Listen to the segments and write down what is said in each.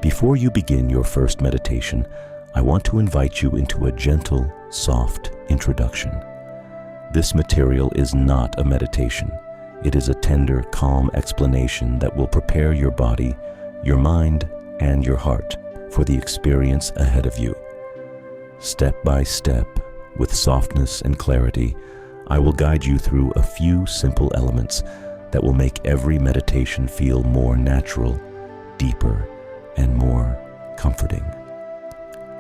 Before you begin your first meditation, I want to invite you into a gentle, soft introduction. This material is not a meditation. It is a tender, calm explanation that will prepare your body, your mind, and your heart for the experience ahead of you. Step by step, with softness and clarity, I will guide you through a few simple elements that will make every meditation feel more natural, deeper, and more comforting.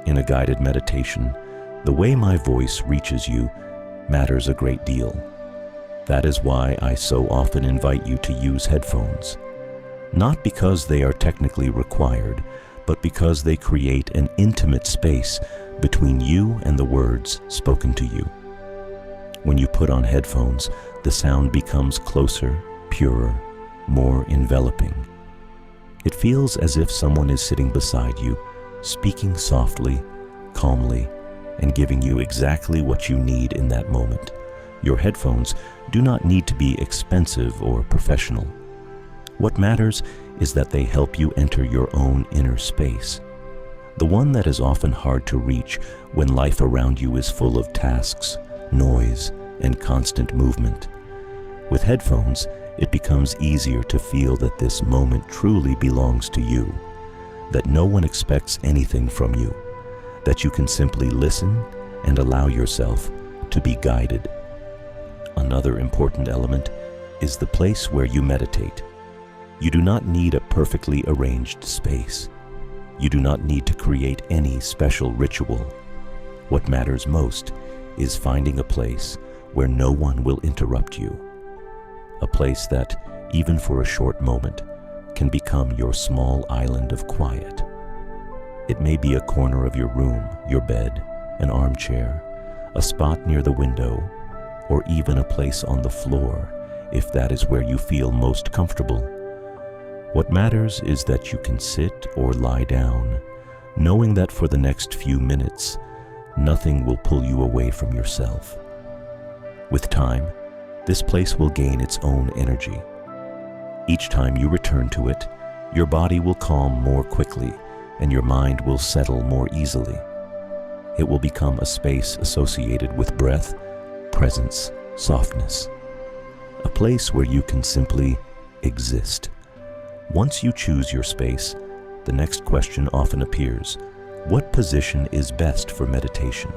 In a guided meditation, the way my voice reaches you matters a great deal. That is why I so often invite you to use headphones. Not because they are technically required, but because they create an intimate space between you and the words spoken to you. When you put on headphones, the sound becomes closer, purer, more enveloping. It feels as if someone is sitting beside you, speaking softly, calmly, and giving you exactly what you need in that moment. Your headphones do not need to be expensive or professional. What matters is that they help you enter your own inner space, the one that is often hard to reach when life around you is full of tasks, noise, and constant movement. With headphones, it becomes easier to feel that this moment truly belongs to you, that no one expects anything from you, that you can simply listen and allow yourself to be guided. Another important element is the place where you meditate. You do not need a perfectly arranged space. You do not need to create any special ritual. What matters most is finding a place where no one will interrupt you. A place that, even for a short moment, can become your small island of quiet. It may be a corner of your room, your bed, an armchair, a spot near the window, or even a place on the floor, if that is where you feel most comfortable. What matters is that you can sit or lie down, knowing that for the next few minutes, nothing will pull you away from yourself. With time, this place will gain its own energy. Each time you return to it, your body will calm more quickly and your mind will settle more easily. It will become a space associated with breath, presence, softness. A place where you can simply exist. Once you choose your space, the next question often appears: what position is best for meditation?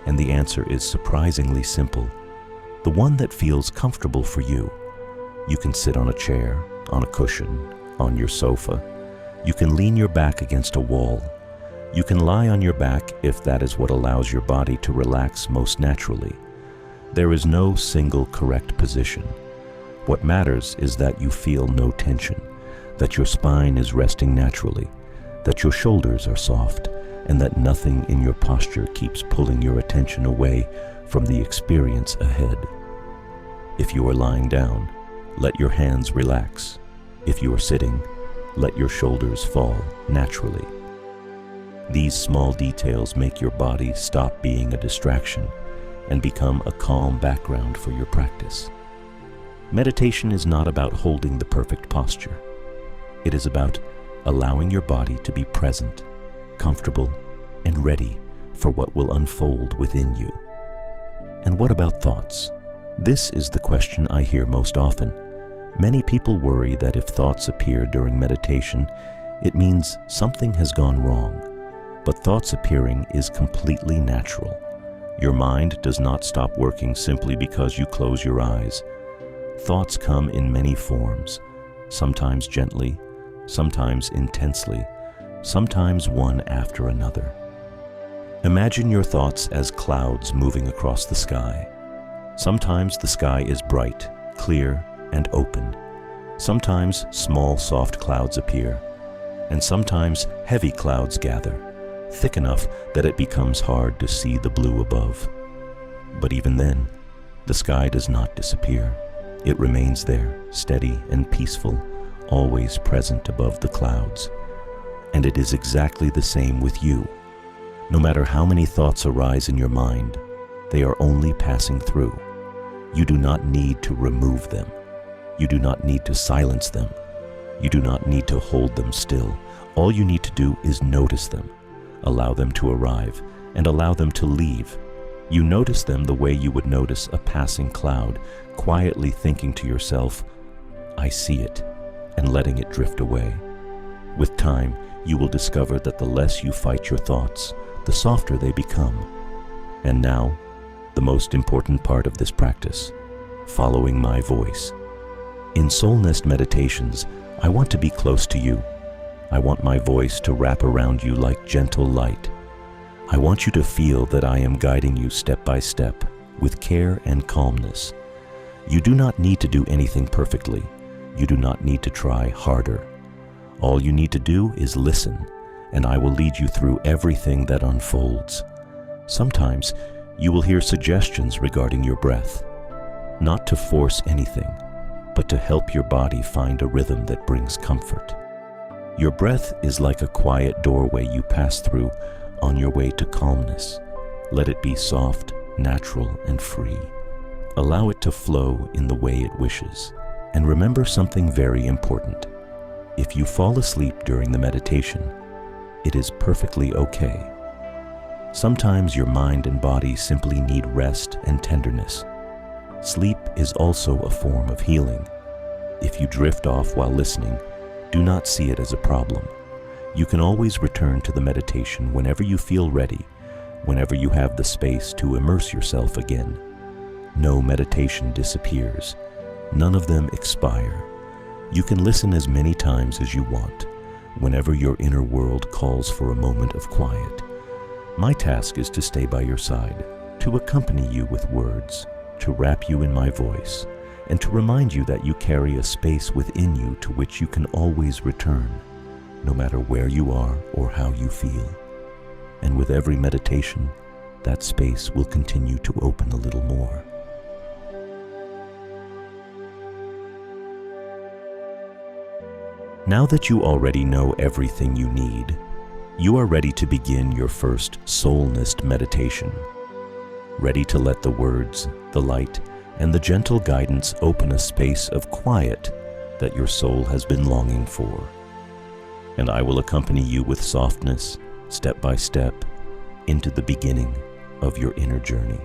And the answer is surprisingly simple: the one that feels comfortable for you. You can sit on a chair, on a cushion, on your sofa. You can lean your back against a wall. You can lie on your back if that is what allows your body to relax most naturally. There is no single correct position. What matters is that you feel no tension, that your spine is resting naturally, that your shoulders are soft, and that nothing in your posture keeps pulling your attention away from the experience ahead. If you are lying down, let your hands relax. If you are sitting, let your shoulders fall naturally. These small details make your body stop being a distraction and become a calm background for your practice. Meditation is not about holding the perfect posture. It is about allowing your body to be present, comfortable, and ready for what will unfold within you. And what about thoughts? This is the question I hear most often. Many people worry that if thoughts appear during meditation, it means something has gone wrong. But thoughts appearing is completely natural. Your mind does not stop working simply because you close your eyes. Thoughts come in many forms, sometimes gently, sometimes intensely, sometimes one after another. Imagine your thoughts as clouds moving across the sky. Sometimes the sky is bright, clear, and open. Sometimes small, soft clouds appear, and sometimes heavy clouds gather, thick enough that it becomes hard to see the blue above. But even then, the sky does not disappear. It remains there, steady and peaceful, always present above the clouds. And it is exactly the same with you. No matter how many thoughts arise in your mind, they are only passing through. You do not need to remove them. You do not need to silence them. You do not need to hold them still. All you need to do is notice them, allow them to arrive, and allow them to leave. You notice them the way you would notice a passing cloud, quietly thinking to yourself, "I see it," and letting it drift away. With time, you will discover that the less you fight your thoughts, the softer they become. And now, the most important part of this practice, following my voice. In Soulnest meditations, I want to be close to you. I want my voice to wrap around you like gentle light. I want you to feel that I am guiding you step by step, with care and calmness. You do not need to do anything perfectly. You do not need to try harder. All you need to do is listen, and I will lead you through everything that unfolds. Sometimes you will hear suggestions regarding your breath, not to force anything, but to help your body find a rhythm that brings comfort. Your breath is like a quiet doorway you pass through on your way to calmness. Let it be soft, natural, and free. Allow it to flow in the way it wishes. And remember something very important. If you fall asleep during the meditation, it is perfectly okay. Sometimes your mind and body simply need rest and tenderness. Sleep is also a form of healing. If you drift off while listening, do not see it as a problem. You can always return to the meditation whenever you feel ready, whenever you have the space to immerse yourself again. No meditation disappears. None of them expire. You can listen as many times as you want, whenever your inner world calls for a moment of quiet. My task is to stay by your side, to accompany you with words, to wrap you in my voice, and to remind you that you carry a space within you to which you can always return, no matter where you are or how you feel. And with every meditation, that space will continue to open a little more. Now that you already know everything you need, you are ready to begin your first Soulnest meditation. Ready to let the words, the light, and the gentle guidance open a space of quiet that your soul has been longing for. And I will accompany you with softness, step by step, into the beginning of your inner journey.